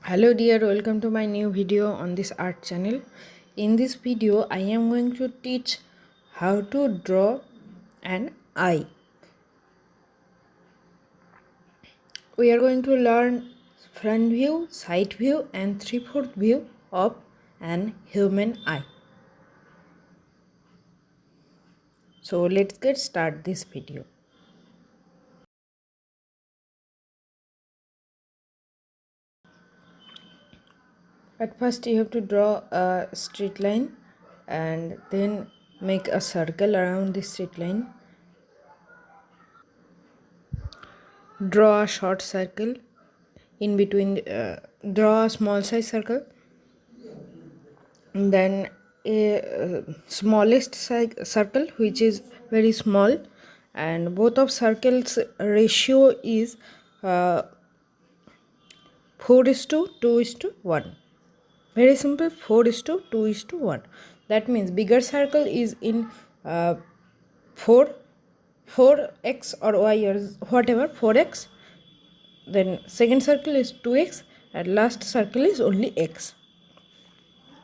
Hello dear, welcome to my new video on this art channel. In this video I am going to teach how to draw an eye. We are going to learn front view, side view and 3/4 view of an human eye. So let's get start this video. At first you have to draw a straight line and then make a circle around this straight line. Draw a short circle in between, draw a small size circle, and then a smallest circle which is very small, and both of circles ratio is uh, 4 is to 2 is to 1. Very simple, 4 is to 2 is to 1. That means bigger circle is in 4 4x or y or whatever, 4x, then second circle is 2x, and last circle is only x.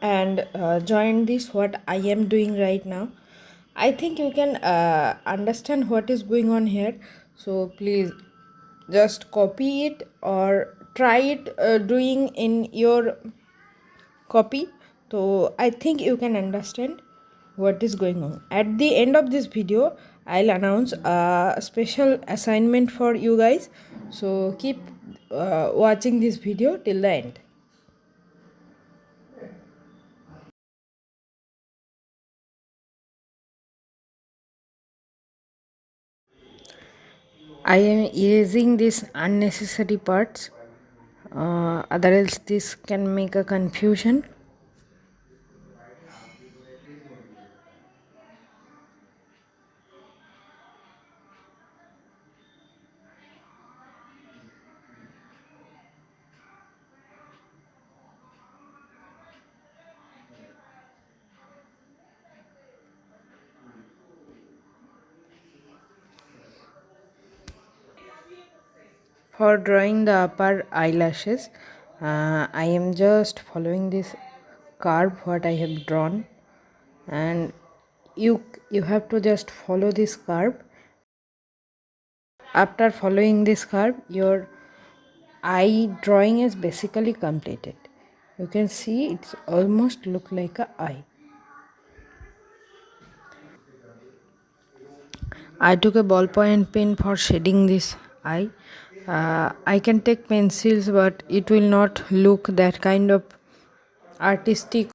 And join this what I am doing right now. I think you can understand what is going on here, so please just copy it or try it doing in your copy. So I think you can understand what is going on. At the end of this video I'll announce a special assignment for you guys, so keep watching this video till the end. I am erasing these unnecessary parts, otherwise this can make a confusion. For drawing the upper eyelashes, I am just following this curve what I have drawn, and you have to just follow this curve. After following this curve, your eye drawing is basically completed. You can see it's almost look like a eye. I took a ballpoint pen for shading this eye. I can take pencils, but it will not look that kind of artistic.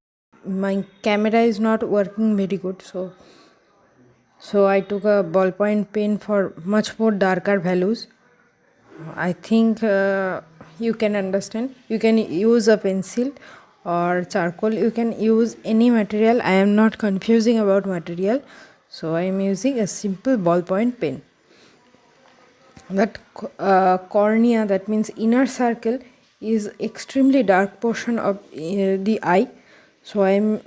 My camera is not working very good, so I took a ballpoint pen for much more darker values. I think you can understand. You can use a pencil or charcoal. You can use any material. I am not confusing about material, so I am using a simple ballpoint pen. That cornea, that means inner circle, is extremely dark portion of the eye, so I'm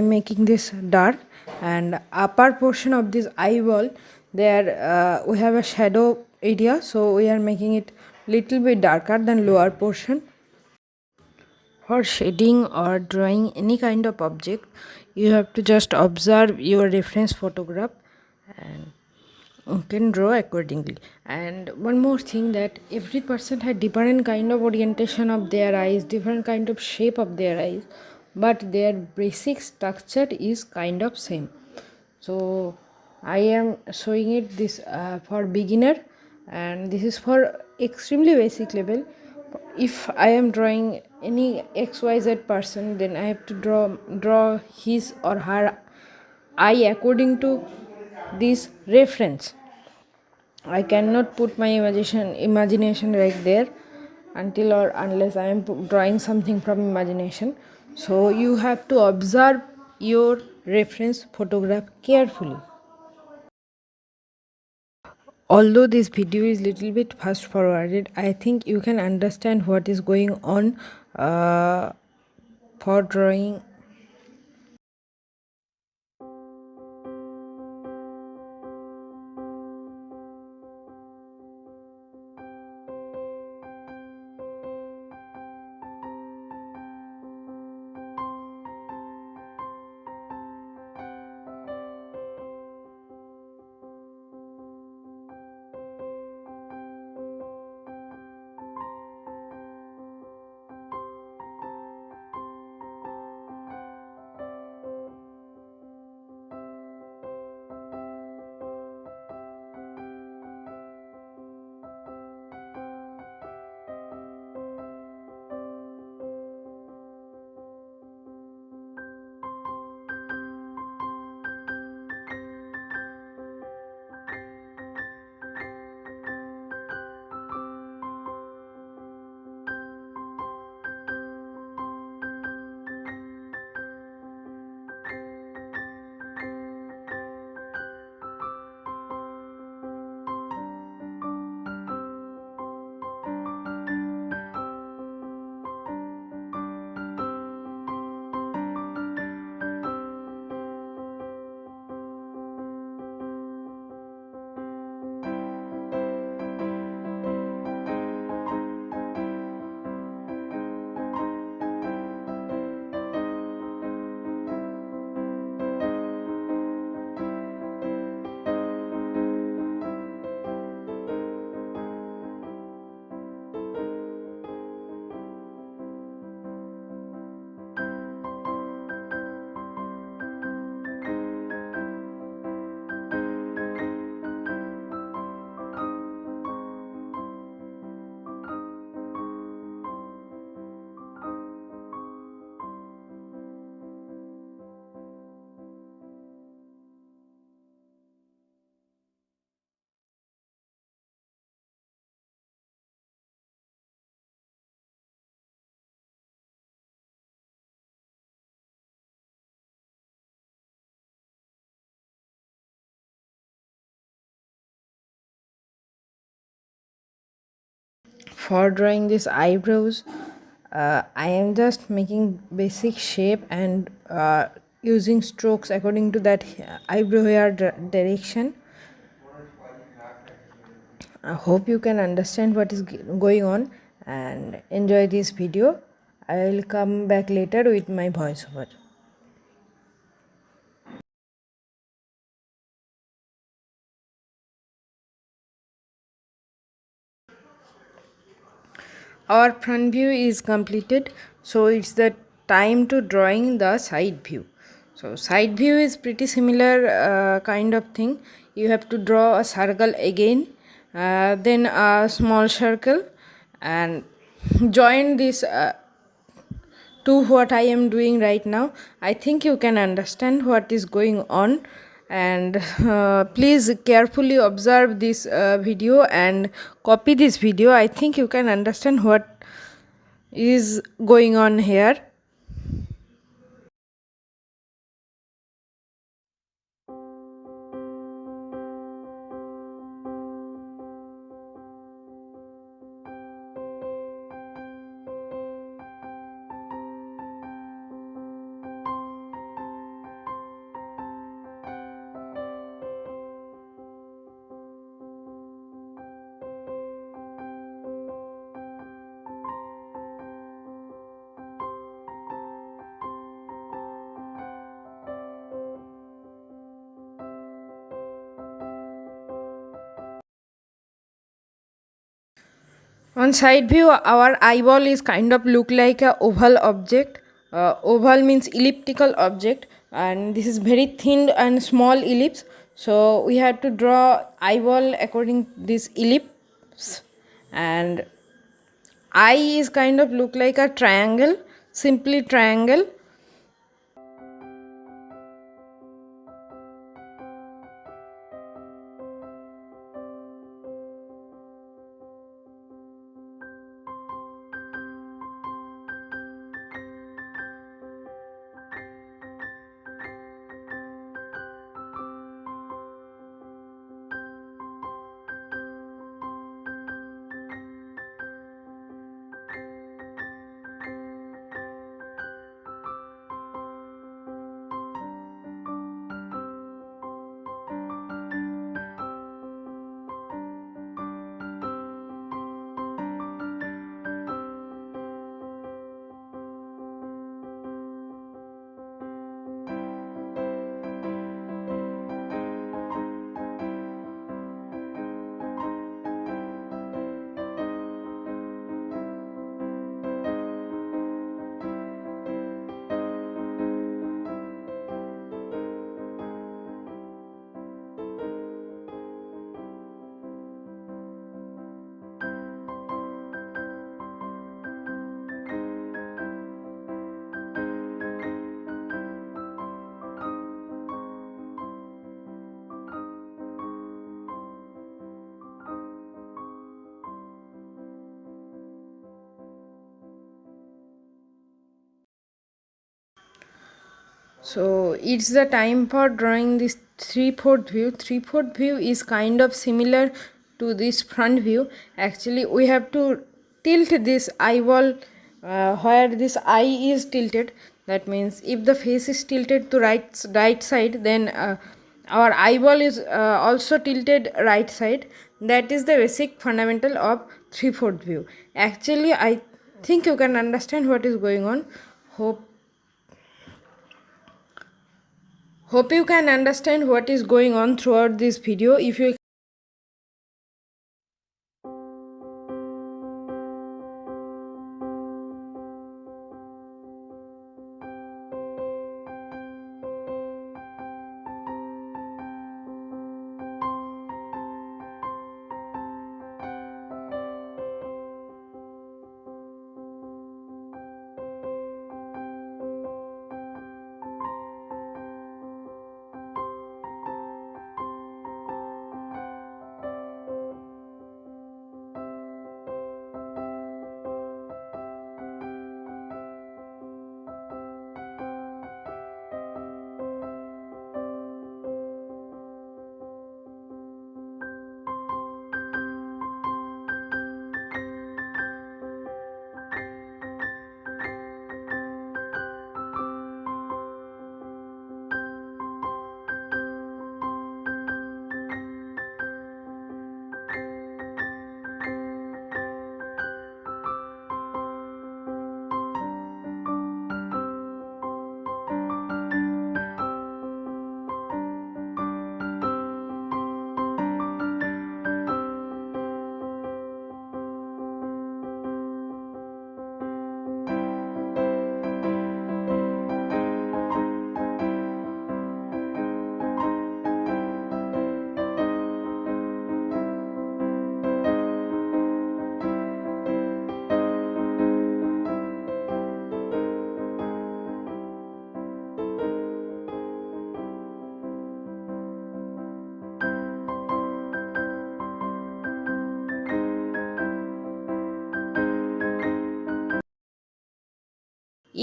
making this dark, and upper portion of this eyeball, there we have a shadow area, so we are making it little bit darker than lower portion. For shading or drawing any kind of object, you have to just observe your reference photograph and you can draw accordingly. And one more thing, that every person had different kind of orientation of their eyes, different kind of shape of their eyes, but their basic structure is kind of same. So I am showing it this for beginner, and this is for extremely basic level. If I am drawing any xyz person, then I have to draw his or her eye according to this reference. I cannot put my imagination right there until or unless I am drawing something from imagination. So you have to observe your reference photograph carefully. Although this video is little bit fast forwarded, I think you can understand what is going on for drawing. for drawing these eyebrows, I am just making basic shape and using strokes according to that eyebrow hair direction. I hope you can understand what is going on and enjoy this video. I will come back later with my voiceover. Our front view is completed, so it's the time to drawing the side view. So side view is pretty similar kind of thing. You have to draw a circle again, then a small circle, and join this to what I am doing right now. I think you can understand what is going on, and please carefully observe this video and copy this video. I think you can understand what is going on here. On side view, our eyeball is kind of look like a oval object. Oval means elliptical object, and this is very thin and small ellipse. So we have to draw eyeball according this ellipse, and eye is kind of look like a triangle, simply triangle. So it's the time for drawing this 3/4 view. 3/4 view is kind of similar to this front view. Actually, we have to tilt this eyeball where this eye is tilted. That means if the face is tilted to right side, then our eyeball is also tilted right side. That is the basic fundamental of 3/4 view. Actually, I think you can understand what is going on. Hope you can understand what is going on throughout this video. If you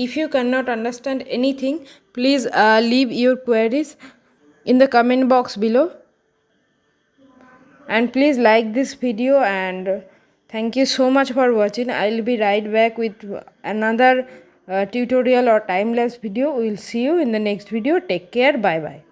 If you cannot understand anything, please leave your queries in the comment box below, and please like this video, and thank you so much for watching. I'll be right back with another tutorial or time lapse video. We'll see you in the next video. Take care. Bye bye.